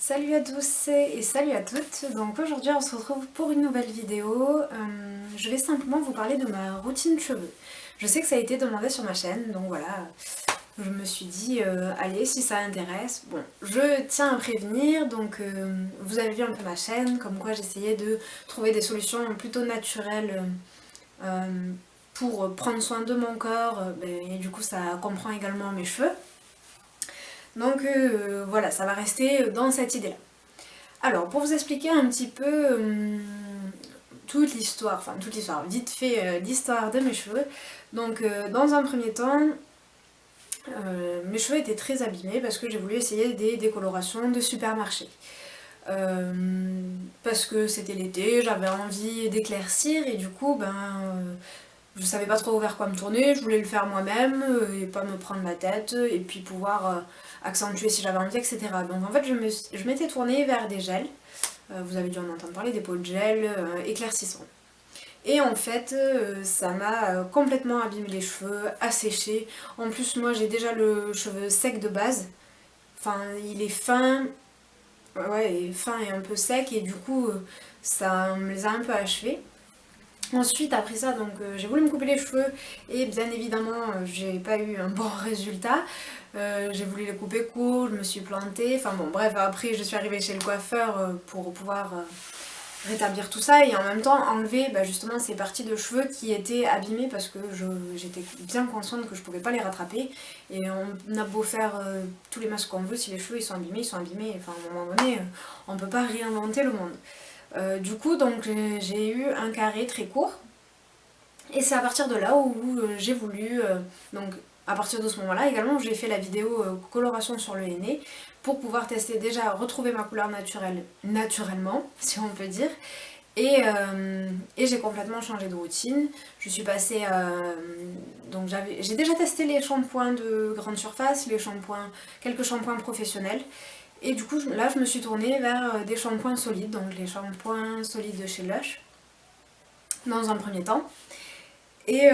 Salut à tous et salut à toutes. Donc aujourd'hui on se retrouve pour une nouvelle vidéo. Je vais simplement vous parler de ma routine cheveux. Je sais que ça a été demandé sur ma chaîne, donc voilà, je me suis dit allez, si ça intéresse. Bon, je tiens à prévenir, donc vous avez vu un peu ma chaîne, comme quoi j'essayais de trouver des solutions plutôt naturelles pour prendre soin de mon corps, et du coup ça comprend également mes cheveux. Donc voilà, ça va rester dans cette idée-là. Alors, pour vous expliquer un petit peu toute l'histoire, vite fait l'histoire de mes cheveux. Donc, dans un premier temps, mes cheveux étaient très abîmés parce que j'ai voulu essayer des décolorations de supermarché. Parce que c'était l'été, j'avais envie d'éclaircir et du coup, je savais pas trop vers quoi me tourner, je voulais le faire moi-même et pas me prendre la tête et puis pouvoir accentuer si j'avais envie, etc. Donc en fait, je m'étais tournée vers des gels. Vous avez dû en entendre parler, des pots de gel éclaircissants. Et en fait, ça m'a complètement abîmé les cheveux, asséché. En plus, moi j'ai déjà le cheveu sec de base. Enfin, il est fin, ouais, fin et un peu sec, et du coup, ça me les a un peu achevés. Ensuite, après ça, donc j'ai voulu me couper les cheveux et bien évidemment, j'ai pas eu un bon résultat. J'ai voulu les couper court, je me suis plantée. Enfin bon, bref, après je suis arrivée chez le coiffeur pour pouvoir rétablir tout ça et en même temps enlever justement ces parties de cheveux qui étaient abîmées parce que j'étais bien consciente que je pouvais pas les rattraper. Et on a beau faire tous les masques qu'on veut, si les cheveux ils sont abîmés, ils sont abîmés. Enfin, à un moment donné, on peut pas réinventer le monde. Du coup, donc j'ai eu un carré très court. Et c'est à partir de là où j'ai voulu, donc à partir de ce moment-là également, j'ai fait la vidéo coloration sur le henné pour pouvoir tester déjà, retrouver ma couleur naturelle naturellement, si on peut dire. Et j'ai complètement changé de routine. Je suis passée donc j'ai déjà testé les shampoings de grande surface, quelques shampoings professionnels. Et du coup là je me suis tournée vers des shampoings solides, donc les shampoings solides de chez Lush, dans un premier temps. Et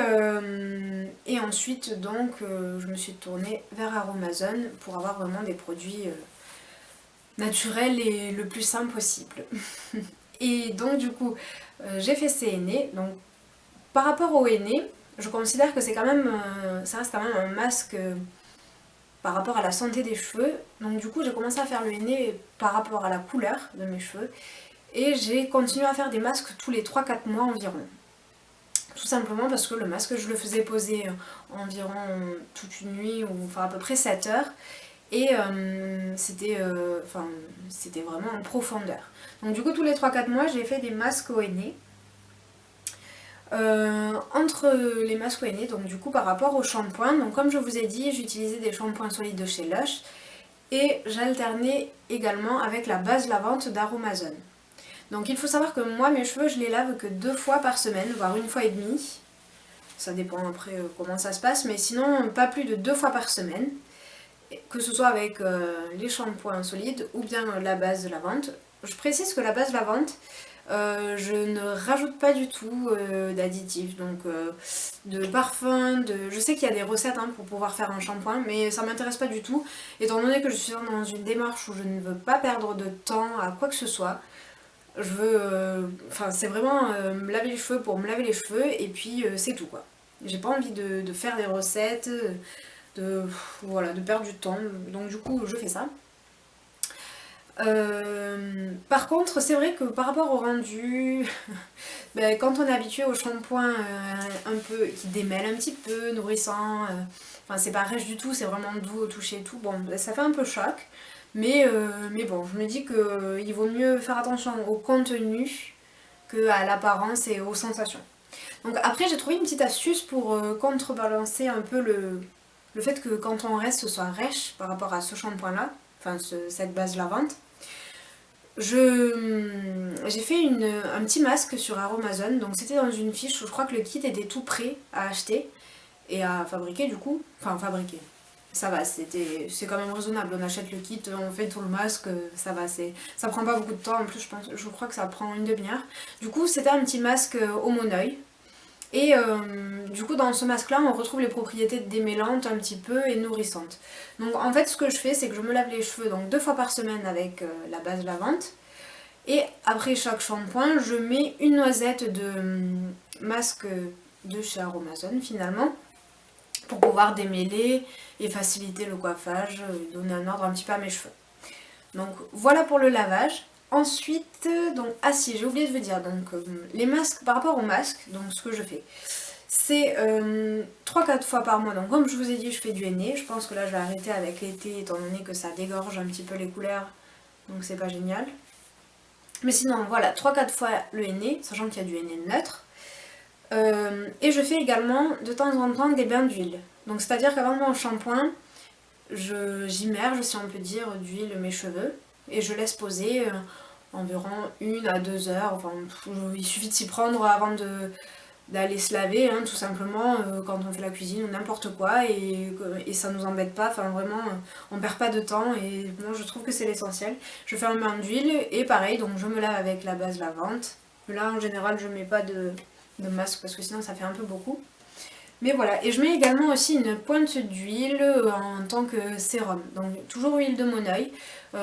ensuite, donc, je me suis tournée vers Aromazone pour avoir vraiment des produits naturels et le plus simple possible. Et donc, du coup, j'ai fait ces henné. Donc, par rapport au henné, je considère que c'est quand même, ça reste quand même un masque par rapport à la santé des cheveux. Donc, du coup, j'ai commencé à faire le henné par rapport à la couleur de mes cheveux. Et j'ai continué à faire des masques tous les 3-4 mois environ. Tout simplement parce que le masque, je le faisais poser environ toute une nuit, ou enfin à peu près 7 heures. Et c'était vraiment en profondeur. Donc du coup, tous les 3-4 mois, j'ai fait des masques au henné. Entre les masques au henné, donc du coup par rapport au shampoing, donc comme je vous ai dit, j'utilisais des shampoings solides de chez Lush. Et j'alternais également avec la base lavante d'Aromazone. Donc il faut savoir que moi, mes cheveux, je les lave que 2 fois par semaine, voire 1 fois et demie. Ça dépend après comment ça se passe, mais sinon pas plus de 2 fois par semaine. Que ce soit avec les shampoings solides ou bien la base lavante. Je précise que la base lavante, je ne rajoute pas du tout d'additifs, donc de parfum, je sais qu'il y a des recettes pour pouvoir faire un shampoing, mais ça m'intéresse pas du tout, étant donné que je suis dans une démarche où je ne veux pas perdre de temps à quoi que ce soit. Je veux, c'est vraiment me laver les cheveux pour me laver les cheveux et puis c'est tout quoi. J'ai pas envie de faire des recettes, voilà, de perdre du temps, donc du coup je fais ça. Par contre, c'est vrai que par rapport au rendu, quand on est habitué au shampoing un peu qui démêle un petit peu, nourrissant, enfin c'est pas rêche du tout, c'est vraiment doux au toucher et tout, bon, ça fait un peu choc. Mais bon, je me dis qu'il vaut mieux faire attention au contenu qu'à l'apparence et aux sensations. Donc après, j'ai trouvé une petite astuce pour contrebalancer un peu le fait que quand on reste, ce soit rêche par rapport à ce shampoing-là, enfin cette base lavante. J'ai fait un petit masque sur Aromazone, donc c'était dans une fiche, je crois que le kit était tout prêt à acheter et à fabriquer du coup, enfin fabriquer. Ça va, c'est quand même raisonnable, on achète le kit, on fait tout le masque, ça va, ça prend pas beaucoup de temps, en plus je crois que ça prend une demi-heure. Du coup c'était un petit masque au mon oeil, Et du coup dans ce masque là on retrouve les propriétés démêlantes un petit peu et nourrissantes. Donc en fait ce que je fais c'est que je me lave les cheveux donc 2 fois par semaine avec la base lavante. Et après chaque shampoing je mets une noisette de masque de chez Aromazone finalement, pour pouvoir démêler et faciliter le coiffage, donner un ordre un petit peu à mes cheveux. Donc voilà pour le lavage. Ensuite, donc, ah si, j'ai oublié de vous dire, donc les masques, par rapport aux masques, donc ce que je fais, c'est 3-4 fois par mois. Donc comme je vous ai dit, je fais du henné. Je pense que là je vais arrêter avec l'été étant donné que ça dégorge un petit peu les couleurs, donc c'est pas génial. Mais sinon voilà, 3-4 fois le henné, sachant qu'il y a du henné neutre. Et je fais également de temps en temps des bains d'huile. Donc c'est-à-dire qu'avant mon shampoing, j'immerge, si on peut dire, d'huile mes cheveux et je laisse poser environ 1 à 2 heures. Enfin, il suffit de s'y prendre avant d'aller se laver, hein, tout simplement, quand on fait la cuisine ou n'importe quoi, et ça nous embête pas. Enfin, vraiment, on perd pas de temps et moi je trouve que c'est l'essentiel. Je fais un bain d'huile et pareil, donc je me lave avec la base lavante. Là, en général, je mets pas de masque parce que sinon ça fait un peu beaucoup. Mais voilà, et je mets également aussi une pointe d'huile en tant que sérum. Donc toujours huile de Moneuil,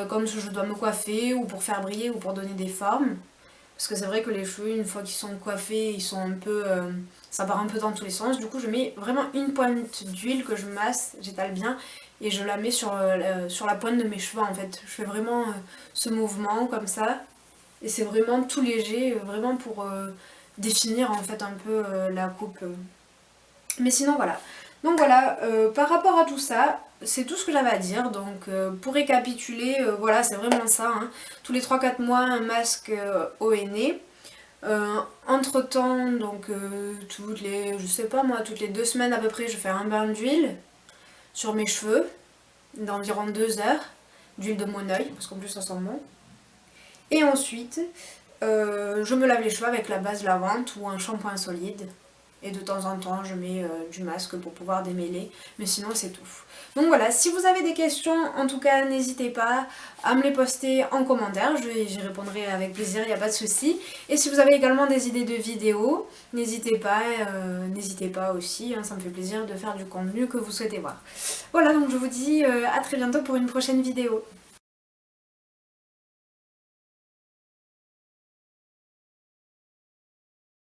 comme si je dois me coiffer ou pour faire briller ou pour donner des formes. Parce que c'est vrai que les cheveux, une fois qu'ils sont coiffés, ils sont un peu... ça part un peu dans tous les sens. Du coup, je mets vraiment une pointe d'huile que je masse, j'étale bien, et je la mets sur la pointe de mes cheveux en fait. Je fais vraiment ce mouvement comme ça, et c'est vraiment tout léger, vraiment pour définir en fait un peu la coupe. Mais sinon voilà. Donc voilà, par rapport à tout ça, c'est tout ce que j'avais à dire. Donc pour récapituler, voilà, c'est vraiment ça, hein. Tous les 3-4 mois, un masque au henné. Entre temps, donc toutes les, je sais pas moi, toutes les 2 semaines à peu près, je fais un bain d'huile sur mes cheveux, d'environ 2 heures, d'huile de Moneuil, parce qu'en plus ça sent bon. Et ensuite, je me lave les cheveux avec la base lavante ou un shampoing solide. Et de temps en temps, je mets du masque pour pouvoir démêler. Mais sinon, c'est tout. Donc voilà, si vous avez des questions, en tout cas, n'hésitez pas à me les poster en commentaire. J'y répondrai avec plaisir, il n'y a pas de souci. Et si vous avez également des idées de vidéos, n'hésitez pas aussi. Hein, ça me fait plaisir de faire du contenu que vous souhaitez voir. Voilà, donc je vous dis à très bientôt pour une prochaine vidéo.